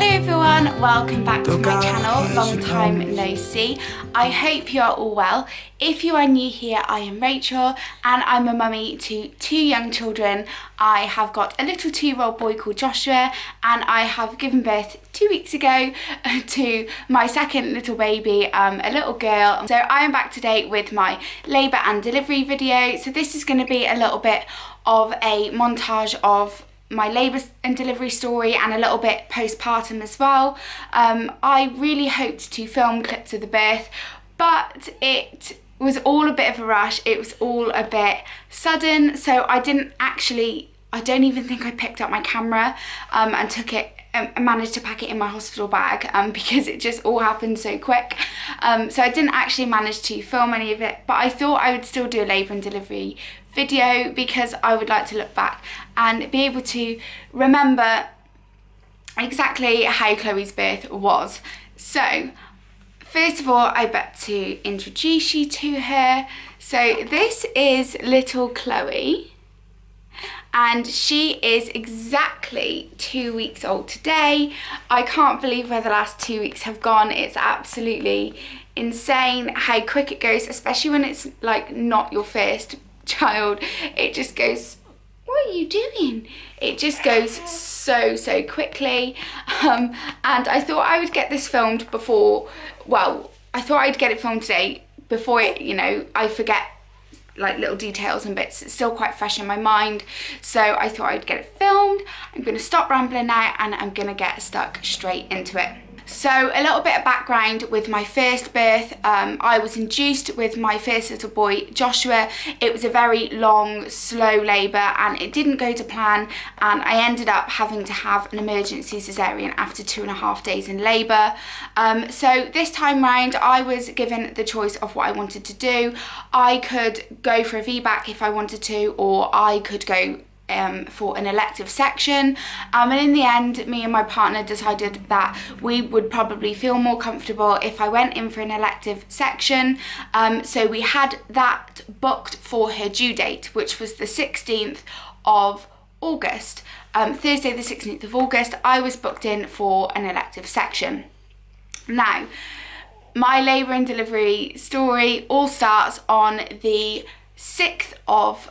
Hello everyone, welcome back to my channel, long time no see. I hope you are all well. If you are new here, I am Rachel and I'm a mummy to two young children. I have got a little 2-year-old boy called Joshua and I have given birth 2 weeks ago to my second little baby, a little girl. So I am back today with my labour and delivery video. So this is going to be a little bit of a montage of my labour and delivery story and a little bit postpartum as well. I really hoped to film clips of the birth, but it was all a bit of a rush. It was all a bit sudden, so I don't even think I picked up my camera and took it and managed to pack it in my hospital bag because it just all happened so quick. So I didn't actually manage to film any of it, but I thought I would still do a labour and delivery video because I would like to look back and be able to remember exactly how Chloe's birth was. So first of all, I bet to introduce you to her. So this is little Chloe and she is exactly 2 weeks old today. I can't believe where the last 2 weeks have gone. It's absolutely insane how quick it goes, especially when it's like not your first child. It just goes, what are you doing? It just goes so quickly. And I thought I would get this filmed before, well, I thought I'd get it filmed today before it, you know, I forget like little details and bits. It's still quite fresh in my mind, so I thought I'd get it filmed. I'm gonna stop rambling now and I'm gonna get stuck straight into it. So a little bit of background with my first birth. I was induced with my first little boy, Joshua. It was a very long, slow labour and it didn't go to plan, and I ended up having to have an emergency cesarean after 2.5 days in labour. So this time round, I was given the choice of what I wanted to do. I could go for a VBAC if I wanted to, or I could go for an elective section, and in the end me and my partner decided that we would probably feel more comfortable if I went in for an elective section. So we had that booked for her due date, which was the 16th of August. Thursday the 16th of August I was booked in for an elective section. Now my labour and delivery story all starts on the 6th of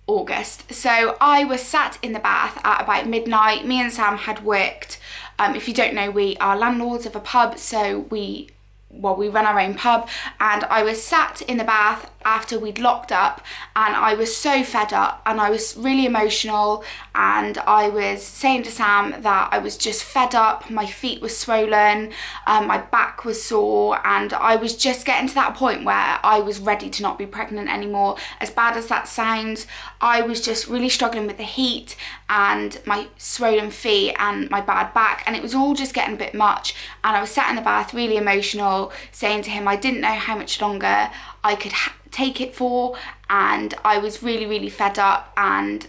August. So I was sat in the bath at about midnight. Me and Sam had worked, if you don't know, we are landlords of a pub, so we run our own pub, and I was sat in the bath after we'd locked up and I was so fed up and I was really emotional, and I was saying to Sam that I was just fed up. My feet were swollen, my back was sore, and I was just getting to that point where I was ready to not be pregnant anymore. As bad as that sounds, I was just really struggling with the heat and my swollen feet and my bad back, and it was all just getting a bit much. And I was sat in the bath really emotional, saying to him I didn't know how much longer I could take it for, and I was really fed up, and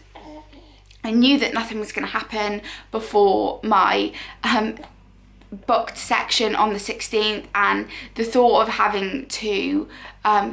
I knew that nothing was going to happen before my booked section on the 16th, and the thought of having to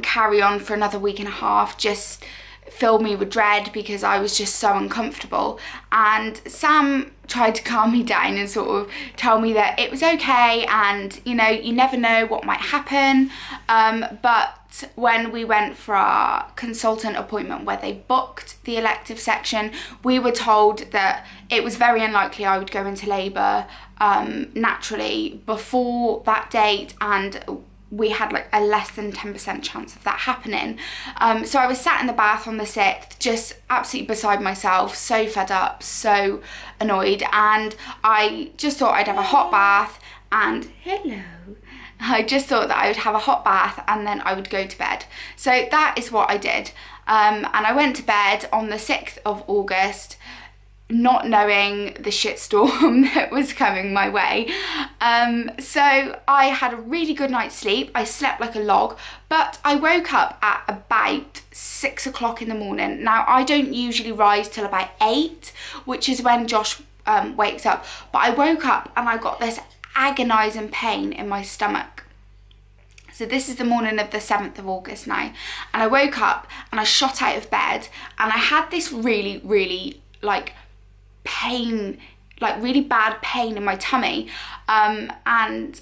carry on for another week and a half just filled me with dread because I was just so uncomfortable. And Sam tried to calm me down and sort of tell me that it was okay, and you know, you never know what might happen. But when we went for our consultant appointment where they booked the elective section, we were told that it was very unlikely I would go into labour naturally before that date, and we had like a less than 10% chance of that happening. So I was sat in the bath on the 6th, just absolutely beside myself, so fed up, so annoyed, and I just thought I'd have a hot bath and I just thought that I would have a hot bath and then I would go to bed. So that is what I did. And I went to bed on the 6th of August, not knowing the shitstorm that was coming my way. So I had a really good night's sleep. I slept like a log, but I woke up at about 6 o'clock in the morning. Now I don't usually rise till about 8, which is when Josh wakes up, but I woke up and I got this agonising pain in my stomach. So this is the morning of the 7th of August now, and I woke up and I shot out of bed and I had this really like pain like really bad pain in my tummy, and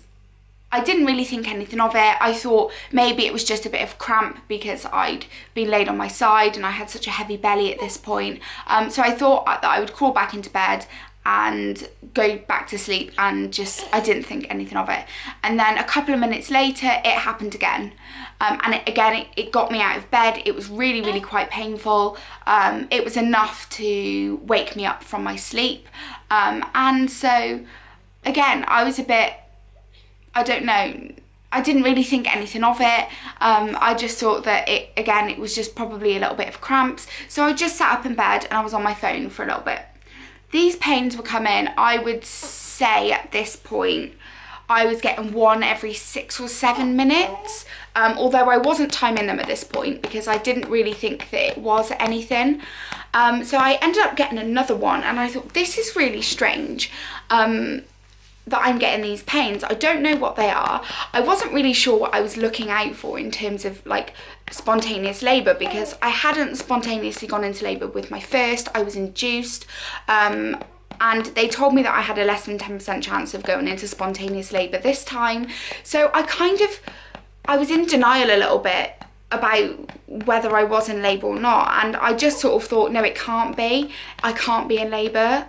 I didn't really think anything of it. I thought maybe it was just a bit of cramp because I'd been laid on my side and I had such a heavy belly at this point. So I thought that I would crawl back into bed and go back to sleep, and just, I didn't think anything of it. And then a couple of minutes later, it happened again. And it got me out of bed. It was really, really quite painful. It was enough to wake me up from my sleep. And so, again, I was a bit, I don't know, I didn't really think anything of it. I just thought that it was just probably a little bit of cramps. So I just sat up in bed and I was on my phone for a little bit. These pains were coming, I would say at this point, I was getting one every 6 or 7 minutes, although I wasn't timing them at this point because I didn't really think that it was anything. So I ended up getting another one, and I thought, this is really strange that I'm getting these pains. I don't know what they are. I wasn't really sure what I was looking out for in terms of like spontaneous labour, because I hadn't spontaneously gone into labour with my first. I was induced, and they told me that I had a less than 10% chance of going into spontaneous labour this time. So I was in denial a little bit about whether I was in labour or not, and I just sort of thought, no, it can't be. I can't be in labour.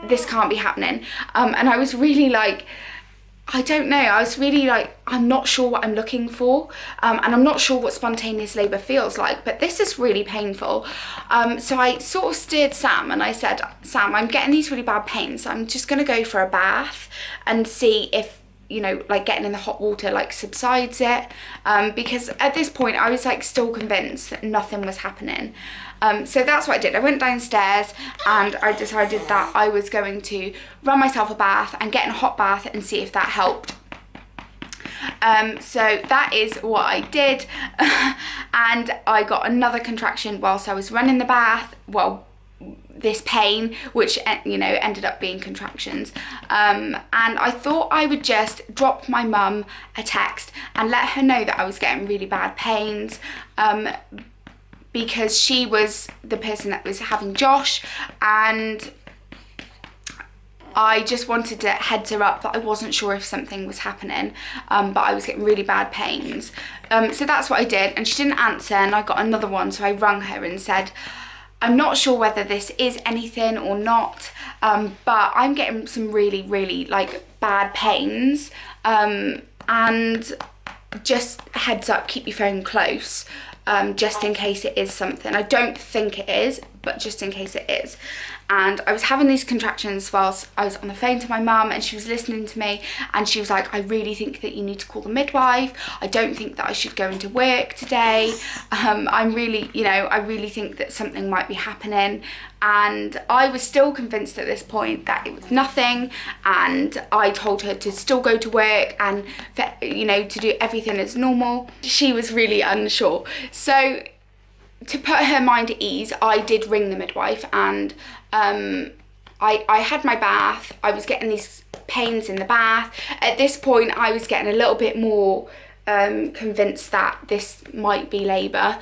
This can't be happening. And I was really like, I don't know, I was really like, I'm not sure what I'm looking for, and I'm not sure what spontaneous labour feels like, but this is really painful. So I sort of steered Sam and I said, Sam, I'm getting these really bad pains, so I'm just going to go for a bath and see if, you know, like getting in the hot water like subsides it, because at this point I was like still convinced that nothing was happening. So that's what I did. I went downstairs and I decided that I was going to run myself a bath and get in a hot bath and see if that helped. So that is what I did. And I got another contraction whilst I was running the bath. Well, this pain, which, you know, ended up being contractions. And I thought I would just drop my mum a text and let her know that I was getting really bad pains, because she was the person that was having Josh, and I just wanted to heads her up that I wasn't sure if something was happening, but I was getting really bad pains. So that's what I did, and she didn't answer, and I got another one, so I rung her and said, I'm not sure whether this is anything or not, but I'm getting some really, really like bad pains, and just heads up, keep your phone close, just in case it is something. I don't think it is, but just in case it is. And I was having these contractions whilst I was on the phone to my mum, and she was listening to me, and she was like, I really think that you need to call the midwife. I don't think that I should go into work today. I'm really, you know, I really think that something might be happening. And I was still convinced at this point that it was nothing, and I told her to still go to work and, you know, to do everything as normal. She was really unsure. So to put her mind at ease, I did ring the midwife, and I had my bath. I was getting these pains in the bath. At this point, I was getting a little bit more convinced that this might be labour,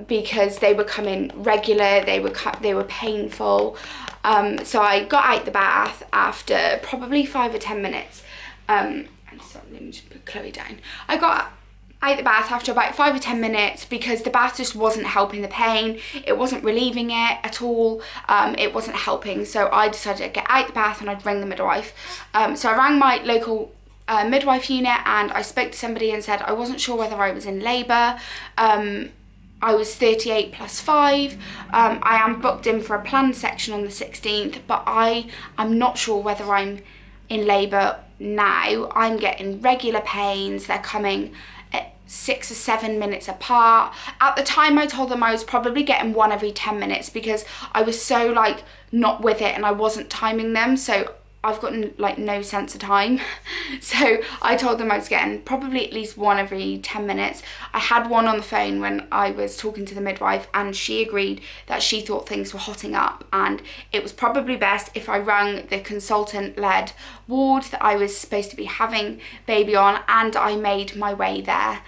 because they were coming regular, they were painful. So I got out the bath after probably 5 or 10 minutes. Let me just put Chloe down. I got out the bath after about 5 or 10 minutes because the bath just wasn't helping the pain. It wasn't relieving it at all. It wasn't helping. So I decided to get out the bath and I'd ring the midwife. So I rang my local midwife unit, and I spoke to somebody and said I wasn't sure whether I was in labour. I was 38 plus 5. I am booked in for a planned section on the 16th, but I'm not sure whether I'm in labour now. I'm getting regular pains. They're coming at 6 or 7 minutes apart. At the time I told them I was probably getting one every 10 minutes because I was so like not with it and I wasn't timing them, so I've got like no sense of time. So I told them I was getting probably at least one every 10 minutes. I had one on the phone when I was talking to the midwife, and she agreed that she thought things were hotting up and it was probably best if I rang the consultant-led ward that I was supposed to be having baby on, and I made my way there.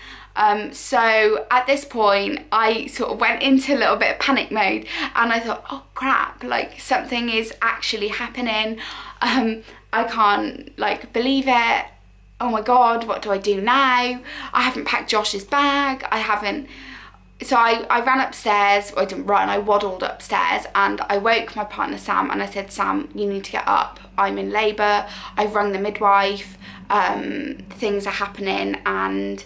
So at this point I sort of went into a little bit of panic mode, and I thought, oh crap, like something is actually happening. I can't like believe it. Oh my god, what do I do now? I haven't packed Josh's bag. So I ran upstairs. Well, I didn't run, I waddled upstairs, and I woke my partner Sam, and I said, Sam, you need to get up, I'm in labour. I've rung the midwife, things are happening, and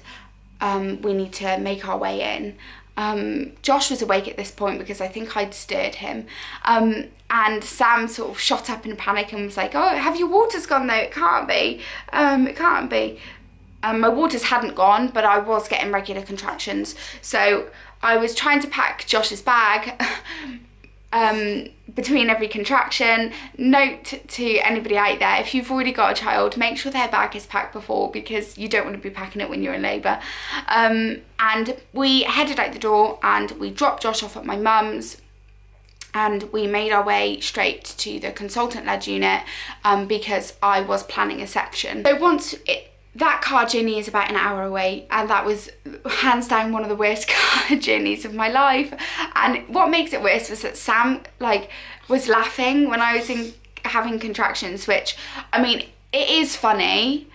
we need to make our way in. Josh was awake at this point because I think I'd stirred him, and Sam sort of shot up in panic and was like, oh, have your waters gone though? It can't be, it can't be. My waters hadn't gone, but I was getting regular contractions, so I was trying to pack Josh's bag between every contraction. Note to anybody out there, if you've already got a child, make sure their bag is packed before, because you don't want to be packing it when you're in labour. And we headed out the door and we dropped Josh off at my mum's, and we made our way straight to the consultant-led unit because I was planning a section. So that car journey is about an hour away, and that was hands down one of the worst car journeys of my life. And what makes it worse was that Sam was laughing when I was having contractions, which, I mean, it is funny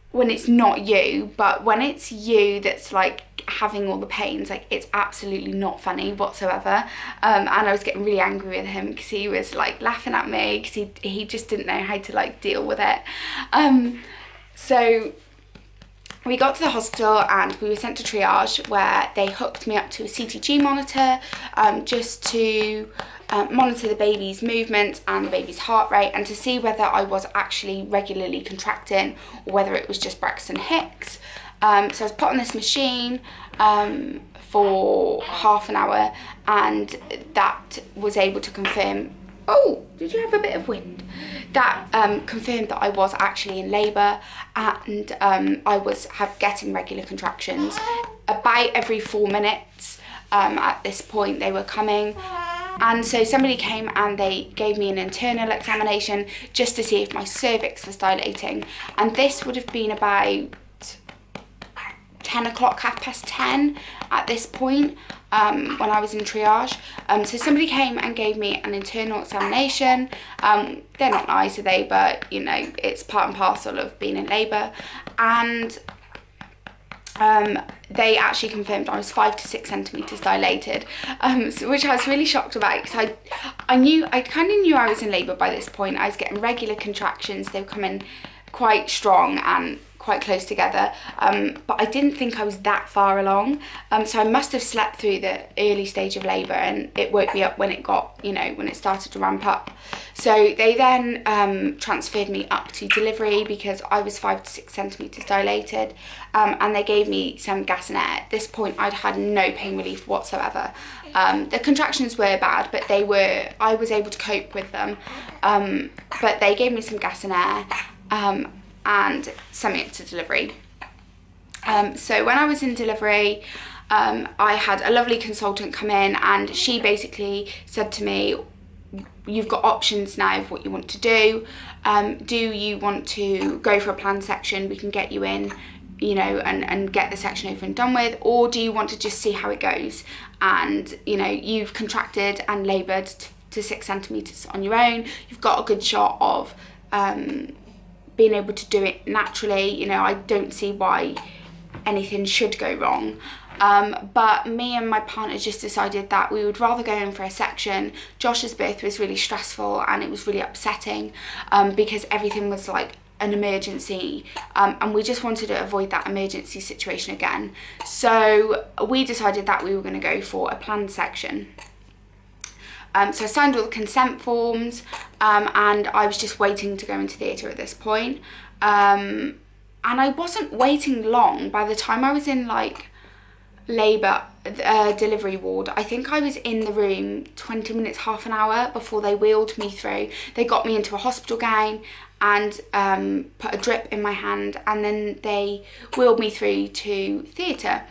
when it's not you, but when it's you that's like having all the pains, like, it's absolutely not funny whatsoever. And I was getting really angry with him because he was like laughing at me because he just didn't know how to like deal with it. So we got to the hospital and we were sent to triage, where they hooked me up to a CTG monitor just to monitor the baby's movements and the baby's heart rate, and to see whether I was actually regularly contracting or whether it was just Braxton Hicks. So I was put on this machine for half an hour, and that was able to confirm, oh, did you have a bit of wind? That confirmed that I was actually in labour, and I was getting regular contractions about every 4 minutes. At this point they were coming, and so somebody came and they gave me an internal examination just to see if my cervix was dilating, and this would have been about 10 o'clock, 10:30 at this point. When I was in triage. So somebody came and gave me an internal examination. They're not nice, are they? But, you know, it's part and parcel of being in labour. And they actually confirmed I was 5 to 6 centimetres dilated, which I was really shocked about, because I kind of knew I was in labour by this point. I was getting regular contractions. They were coming quite strong and quite close together, but I didn't think I was that far along, so I must have slept through the early stage of labour, and it woke me up when it got, you know, when it started to ramp up. So they then transferred me up to delivery because I was 5 to 6 centimetres dilated, and they gave me some gas and air. At this point I'd had no pain relief whatsoever. The contractions were bad, but I was able to cope with them, but they gave me some gas and air and sent me up to delivery. So when I was in delivery, I had a lovely consultant come in, and she basically said to me, you've got options now of what you want to do. Do you want to go for a planned section? We can get you in, you know, and get the section over and done with, or do you want to just see how it goes? And, you know, you've contracted and laboured to 6 centimetres on your own. You've got a good shot of being able to do it naturally. You know, I don't see why anything should go wrong. But me and my partner just decided that we would rather go in for a section. Josh's birth was really stressful and it was really upsetting because everything was like an emergency, and we just wanted to avoid that emergency situation again. So we decided that we were going to go for a planned section. So I signed all the consent forms, and I was just waiting to go into theatre at this point. And I wasn't waiting long. By the time I was in like labour delivery ward, I think I was in the room 20 minutes, half an hour before they wheeled me through. They got me into a hospital gown and put a drip in my hand, and then they wheeled me through to theatre.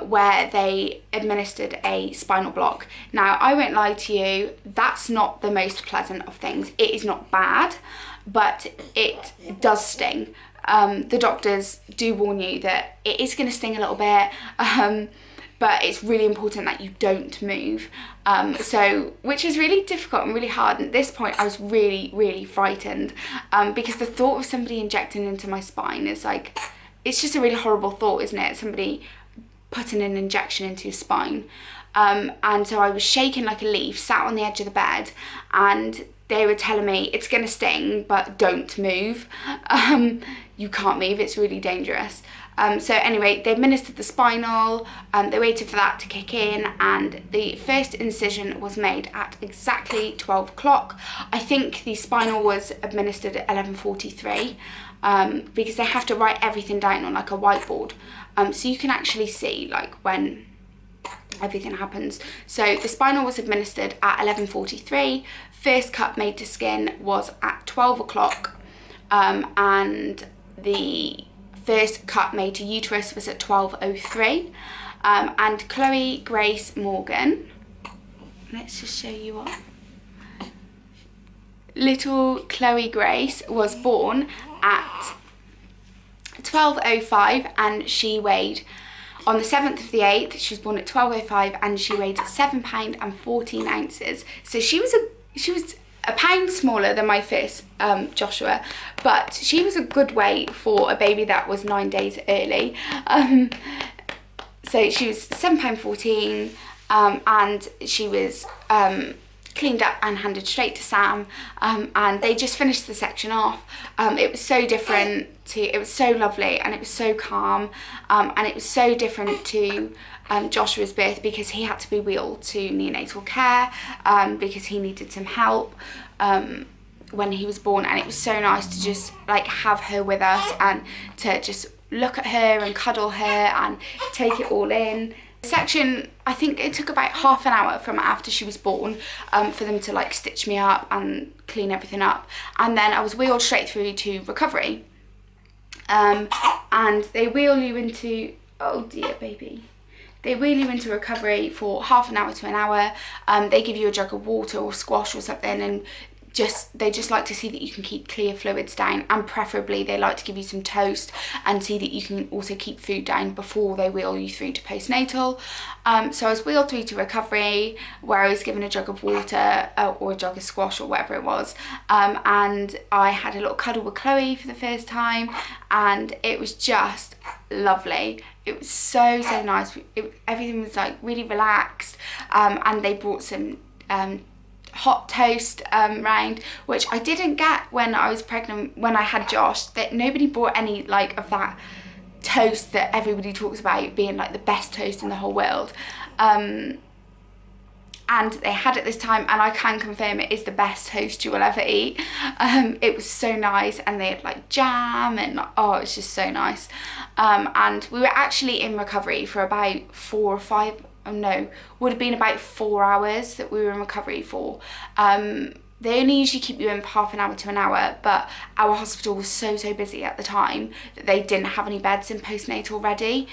Where they administered a spinal block. Now, I won't lie to you, that's not the most pleasant of things. It is not bad, but it does sting. The doctors do warn you that it is going to sting a little bit, but it's really important that you don't move. Which is really difficult and really hard. And at this point I was really, really frightened, because the thought of somebody injecting into my spine is like, it's just a really horrible thought, isn't it? Somebody putting an injection into your spine. And so I was shaking like a leaf, sat on the edge of the bed, and they were telling me it's going to sting, but don't move. You can't move, it's really dangerous. So anyway, they administered the spinal, they waited for that to kick in, and the first incision was made at exactly 12 o'clock. I think the spinal was administered at 11:43, because they have to write everything down on like a whiteboard, so you can actually see like when everything happens. So the spinal was administered at 11:43, first cut made to skin was at 12 o'clock, and the first cut made to uterus was at 12:03, and Chloe Grace Morgan, let's just show you what. Little Chloe Grace was born at 12:05, and she weighed, on the 7th of the 8th, she was born at 12:05, and she weighed £7 and 14 ounces. So she was a pound smaller than my first Joshua, but she was a good weight for a baby that was 9 days early. So she was £7.14, and she was cleaned up and handed straight to Sam, and they just finished the section off. It was so different to, it was so lovely, and it was so calm, and it was so different to Joshua's birth, because he had to be wheeled to neonatal care, because he needed some help when he was born. And it was so nice to just like have her with us, and to just look at her and cuddle her and take it all in. Section, I think it took about half an hour from after she was born for them to like stitch me up and clean everything up, and then I was wheeled straight through to recovery, and they wheel you into, oh dear baby, they wheel you into recovery for half an hour to an hour. They give you a jug of water or squash or something, and they just like to see that you can keep clear fluids down, and preferably they like to give you some toast and see that you can also keep food down before they wheel you through to postnatal. So I was wheeled through to recovery, where I was given a jug of water or a jug of squash or whatever it was, and I had a little cuddle with Chloe for the first time, and it was just lovely. It was so nice. Everything was like really relaxed, and they brought some hot toast round, which I didn't get when I was pregnant, when I had Josh. That nobody brought any like of that toast that everybody talks about being like the best toast in the whole world, and they had it this time, and I can confirm it is the best toast you will ever eat. It was so nice, and they had like jam, and oh, it's just so nice. And we were actually in recovery for about 4 or 5, oh no, would have been about 4 hours that we were in recovery for. They only usually keep you in for half an hour to an hour, but our hospital was so busy at the time that they didn't have any beds in postnatal ready.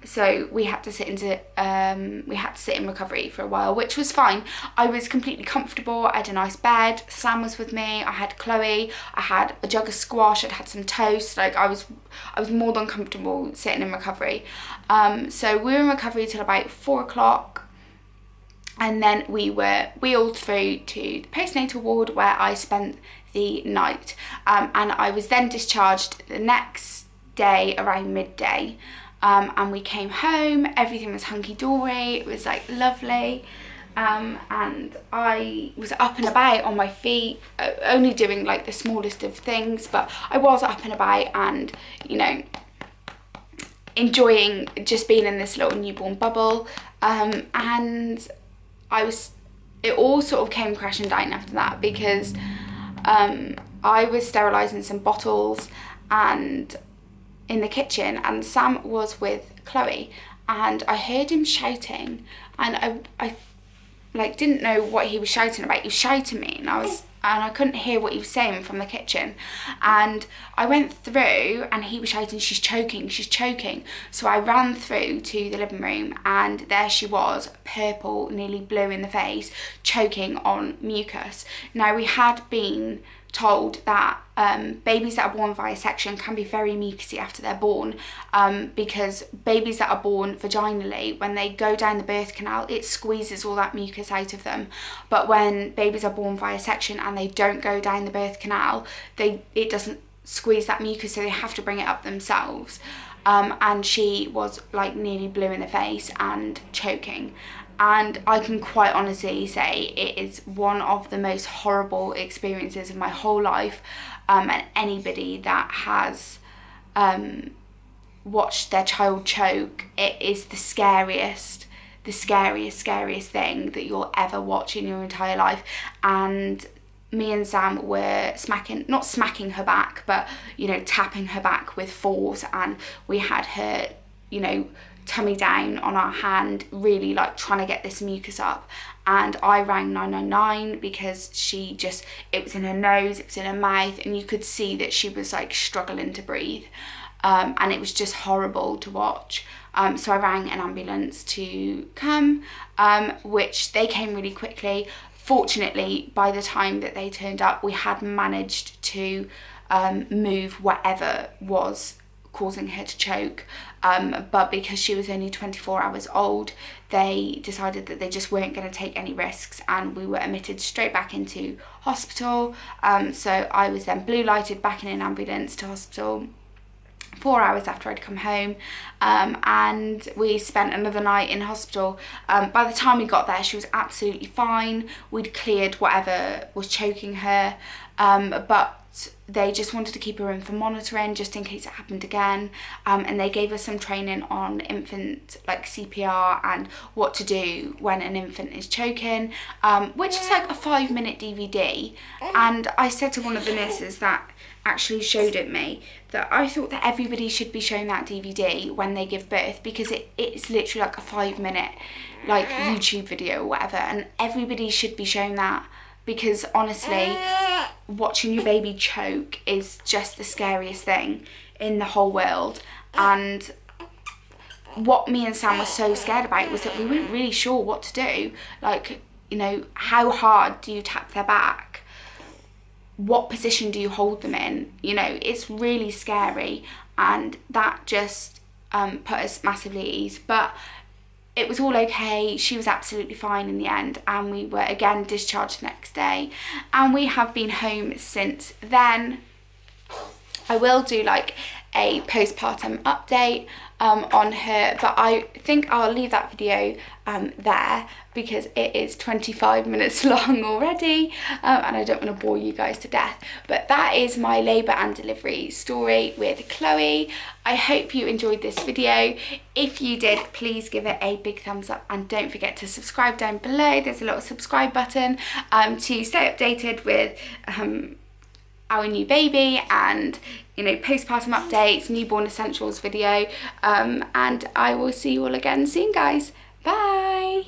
So we had to sit in recovery for a while, which was fine. I was completely comfortable. I had a nice bed. Sam was with me. I had Chloe. I had a jug of squash. I'd had some toast. Like I was more than comfortable sitting in recovery. So we were in recovery till about 4 o'clock. And then we were wheeled through to the postnatal ward, where I spent the night. And I was then discharged the next day around midday. And we came home, everything was hunky-dory, it was like lovely. And I was up and about on my feet, only doing like the smallest of things, but I was up and about and, you know, enjoying just being in this little newborn bubble. And it all sort of came crashing down after that, because I was sterilising some bottles and in the kitchen, and Sam was with Chloe, and I heard him shouting, and I like didn't know what he was shouting about. He was shouting at me, and I couldn't hear what he was saying from the kitchen. And I went through, and he was shouting, she's choking, she's choking. So I ran through to the living room, and there she was, purple, nearly blue in the face, choking on mucus. Now, we had been told that babies that are born via section can be very mucousy after they're born, because babies that are born vaginally, when they go down the birth canal, it squeezes all that mucus out of them. But when babies are born via section and they don't go down the birth canal, it doesn't squeeze that mucus, so they have to bring it up themselves. And she was like nearly blue in the face and choking. And I can quite honestly say it is one of the most horrible experiences of my whole life. And anybody that has watched their child choke, it is the scariest thing that you'll ever watch in your entire life. And me and Sam were not smacking her back, but, you know, tapping her back with force, and we had her, you know, tummy down on our hand, really like trying to get this mucus up. And I rang 999 because it was in her nose, it was in her mouth, and you could see that she was like struggling to breathe, and it was just horrible to watch. So I rang an ambulance to come, which they came really quickly. Fortunately, by the time that they turned up, we had managed to move whatever was causing her to choke, but because she was only 24 hours old, they decided that they just weren't going to take any risks, and we were admitted straight back into hospital. So I was then blue lighted back in an ambulance to hospital 4 hours after I'd come home, and we spent another night in hospital. By the time we got there, she was absolutely fine. We'd cleared whatever was choking her, but they just wanted to keep her in for monitoring just in case it happened again, and they gave us some training on infant like CPR and what to do when an infant is choking, which is like a 5-minute DVD. And I said to one of the nurses that actually showed it me that I thought that everybody should be shown that DVD when they give birth, because it's literally like a 5-minute like YouTube video or whatever, and everybody should be shown that, because honestly, watching your baby choke is just the scariest thing in the whole world. And what me and Sam were so scared about was that we weren't really sure what to do. Like, you know, how hard do you tap their back? What position do you hold them in? You know, it's really scary, and that just put us massively at ease. But it was all okay. She was absolutely fine in the end, and we were again discharged the next day, and we have been home since then. I will do like a postpartum update on her, but I think I'll leave that video there because it is 25 minutes long already, and I don't want to bore you guys to death. But that is my labour and delivery story with Chloe. I hope you enjoyed this video. If you did, please give it a big thumbs up, and don't forget to subscribe down below. There's a little subscribe button to stay updated with our new baby, and, you know, postpartum updates, newborn essentials video, and I will see you all again soon, guys. Bye.